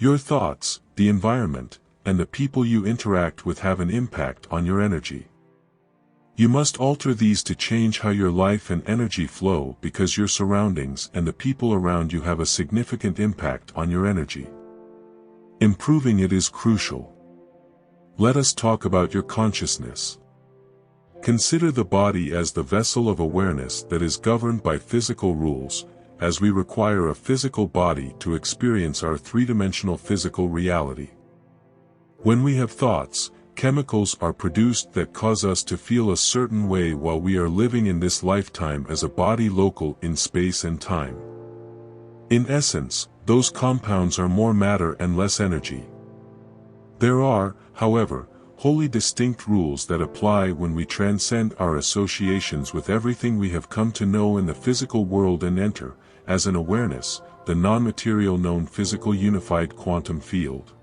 Your thoughts, the environment, and the people you interact with have an impact on your energy. You must alter these to change how your life and energy flow because your surroundings and the people around you have a significant impact on your energy. Improving it is crucial. Let us talk about your consciousness. Consider the body as the vessel of awareness that is governed by physical rules, as we require a physical body to experience our three-dimensional physical reality. When we have thoughts, chemicals are produced that cause us to feel a certain way while we are living in this lifetime as a body local in space and time. In essence, those compounds are more matter and less energy. There are, however, wholly distinct rules that apply when we transcend our associations with everything we have come to know in the physical world and enter, as an awareness, the non-material known physical unified quantum field.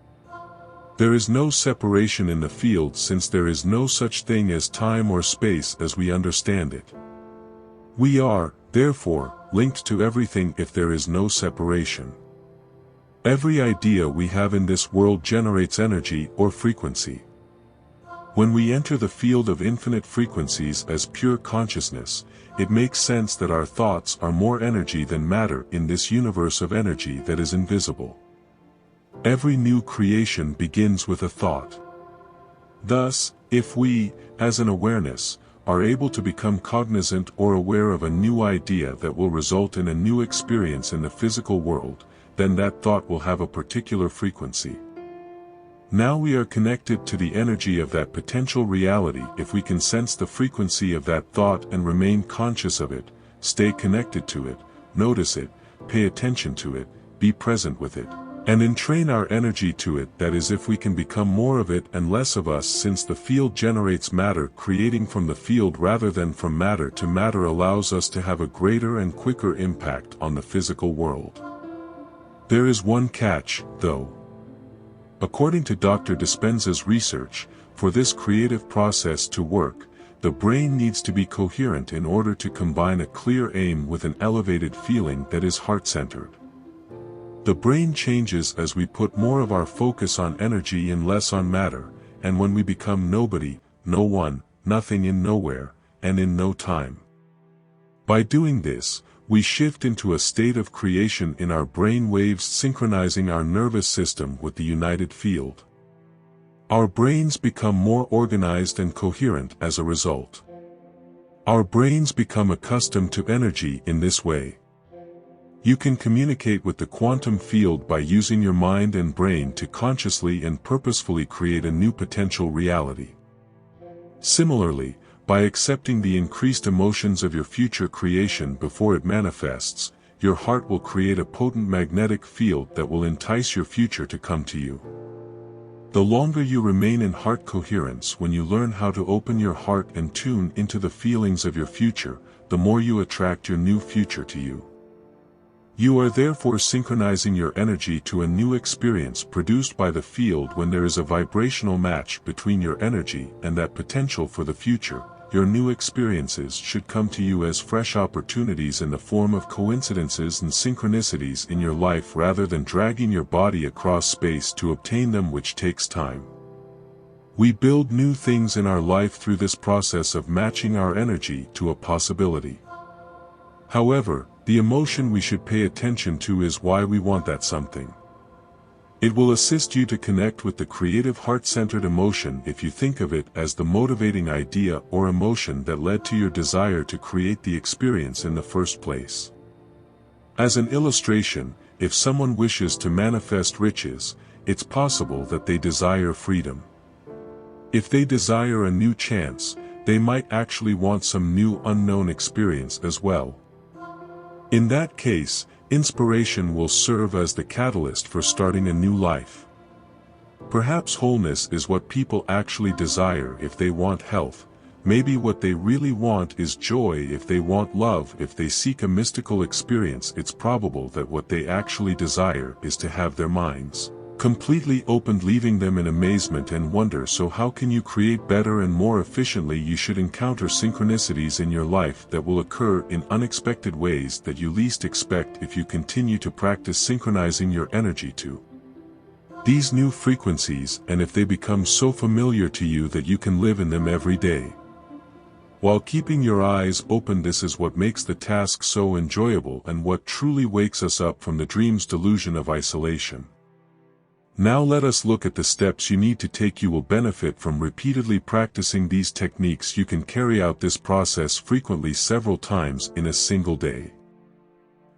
There is no separation in the field since there is no such thing as time or space as we understand it. We are, therefore, linked to everything if there is no separation. Every idea we have in this world generates energy or frequency. When we enter the field of infinite frequencies as pure consciousness, it makes sense that our thoughts are more energy than matter in this universe of energy that is invisible. Every new creation begins with a thought. Thus, if we, as an awareness, are able to become cognizant or aware of a new idea that will result in a new experience in the physical world, then that thought will have a particular frequency. Now we are connected to the energy of that potential reality if we can sense the frequency of that thought and remain conscious of it, stay connected to it, notice it, pay attention to it, be present with it, and entrain our energy to it. That is, if we can become more of it and less of us, since the field generates matter, creating from the field rather than from matter to matter allows us to have a greater and quicker impact on the physical world. There is one catch, though. According to Dr. Dispenza's research, for this creative process to work, the brain needs to be coherent in order to combine a clear aim with an elevated feeling that is heart-centered. The brain changes as we put more of our focus on energy and less on matter, and when we become nobody, no one, nothing in nowhere, and in no time. By doing this, we shift into a state of creation in our brain waves, synchronizing our nervous system with the united field. Our brains become more organized and coherent as a result. Our brains become accustomed to energy in this way. You can communicate with the quantum field by using your mind and brain to consciously and purposefully create a new potential reality. Similarly, by accepting the increased emotions of your future creation before it manifests, your heart will create a potent magnetic field that will entice your future to come to you. The longer you remain in heart coherence, when you learn how to open your heart and tune into the feelings of your future, the more you attract your new future to you. You are therefore synchronizing your energy to a new experience produced by the field. When there is a vibrational match between your energy and that potential for the future, your new experiences should come to you as fresh opportunities in the form of coincidences and synchronicities in your life rather than dragging your body across space to obtain them, which takes time. We build new things in our life through this process of matching our energy to a possibility. However, the emotion we should pay attention to is why we want that something. It will assist you to connect with the creative heart-centered emotion if you think of it as the motivating idea or emotion that led to your desire to create the experience in the first place. As an illustration, if someone wishes to manifest riches, it's possible that they desire freedom. If they desire a new chance, they might actually want some new unknown experience as well. In that case, inspiration will serve as the catalyst for starting a new life. Perhaps wholeness is what people actually desire if they want health. Maybe what they really want is joy if they want love. If they seek a mystical experience, it's probable that what they actually desire is to have their minds completely opened, leaving them in amazement and wonder. So how can you create better and more efficiently? You should encounter synchronicities in your life that will occur in unexpected ways that you least expect if you continue to practice synchronizing your energy to these new frequencies, and if they become so familiar to you that you can live in them every day. While keeping your eyes open, this is what makes the task so enjoyable and what truly wakes us up from the dream's delusion of isolation. Now let us look at the steps you need to take. You will benefit from repeatedly practicing these techniques. You can carry out this process frequently, several times in a single day.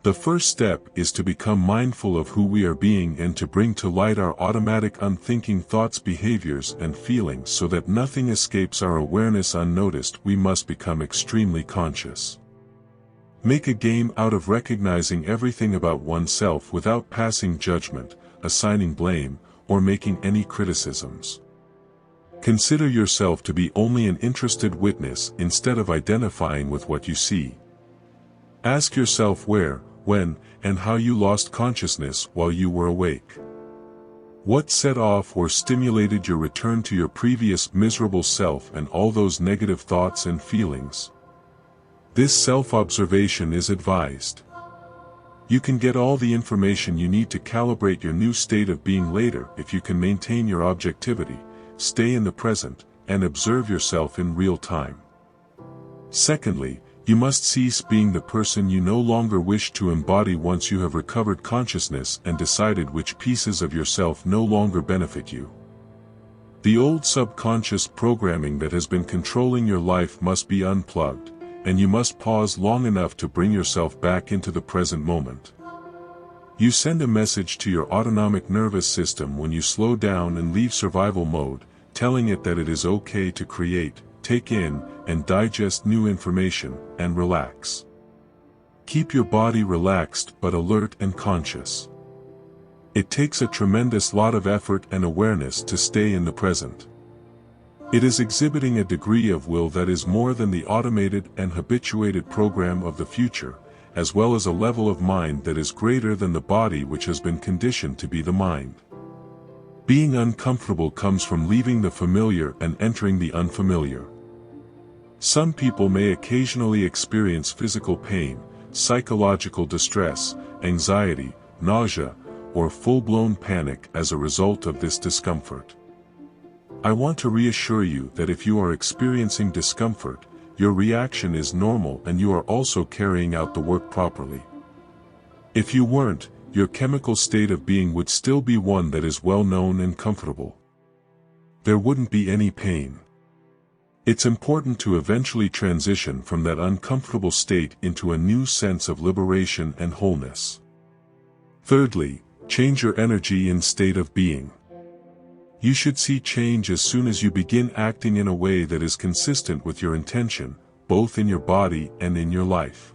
The first step is to become mindful of who we are being and to bring to light our automatic unthinking thoughts, behaviors, and feelings so that nothing escapes our awareness unnoticed. We must become extremely conscious. Make a game out of recognizing everything about oneself without passing judgment, assigning blame, or making any criticisms. Consider yourself to be only an interested witness instead of identifying with what you see. Ask yourself where, when, and how you lost consciousness while you were awake. What set off or stimulated your return to your previous miserable self and all those negative thoughts and feelings? This self-observation is advised. You can get all the information you need to calibrate your new state of being later if you can maintain your objectivity, stay in the present, and observe yourself in real time. Secondly, you must cease being the person you no longer wish to embody. Once you have recovered consciousness and decided which pieces of yourself no longer benefit you, the old subconscious programming that has been controlling your life must be unplugged, and you must pause long enough to bring yourself back into the present moment. You send a message to your autonomic nervous system when you slow down and leave survival mode, telling it that it is okay to create, take in, and digest new information, and relax. Keep your body relaxed but alert and conscious. It takes a tremendous lot of effort and awareness to stay in the present. It is exhibiting a degree of will that is more than the automated and habituated program of the future, as well as a level of mind that is greater than the body which has been conditioned to be the mind. Being uncomfortable comes from leaving the familiar and entering the unfamiliar. Some people may occasionally experience physical pain, psychological distress, anxiety, nausea, or full-blown panic as a result of this discomfort. I want to reassure you that if you are experiencing discomfort, your reaction is normal and you are also carrying out the work properly. If you weren't, your chemical state of being would still be one that is well known and comfortable. There wouldn't be any pain. It's important to eventually transition from that uncomfortable state into a new sense of liberation and wholeness. Thirdly, change your energy and state of being. You should see change as soon as you begin acting in a way that is consistent with your intention, both in your body and in your life.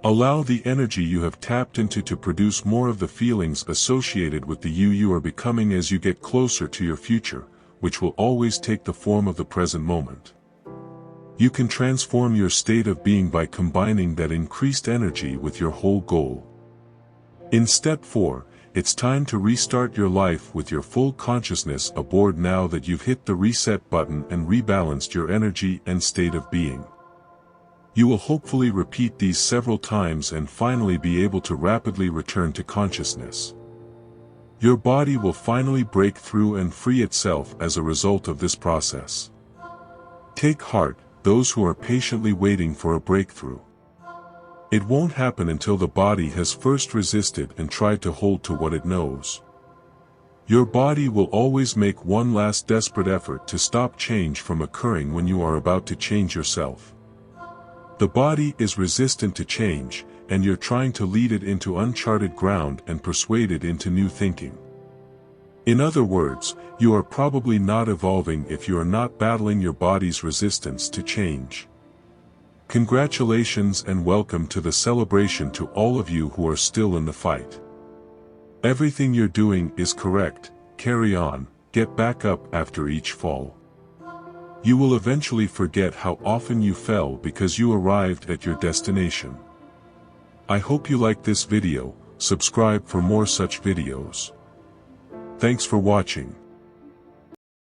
Allow the energy you have tapped into to produce more of the feelings associated with the you are becoming as you get closer to your future, which will always take the form of the present moment. You can transform your state of being by combining that increased energy with your whole goal. In step 4, it's time to restart your life with your full consciousness aboard now that you've hit the reset button and rebalanced your energy and state of being. You will hopefully repeat these several times and finally be able to rapidly return to consciousness. Your body will finally break through and free itself as a result of this process. Take heart, those who are patiently waiting for a breakthrough. It won't happen until the body has first resisted and tried to hold to what it knows. Your body will always make one last desperate effort to stop change from occurring when you are about to change yourself. The body is resistant to change, and you're trying to lead it into uncharted ground and persuade it into new thinking. In other words, you are probably not evolving if you are not battling your body's resistance to change. Congratulations and welcome to the celebration to all of you who are still in the fight. Everything you're doing is correct, carry on, get back up after each fall. You will eventually forget how often you fell because you arrived at your destination. I hope you liked this video, subscribe for more such videos. Thanks for watching.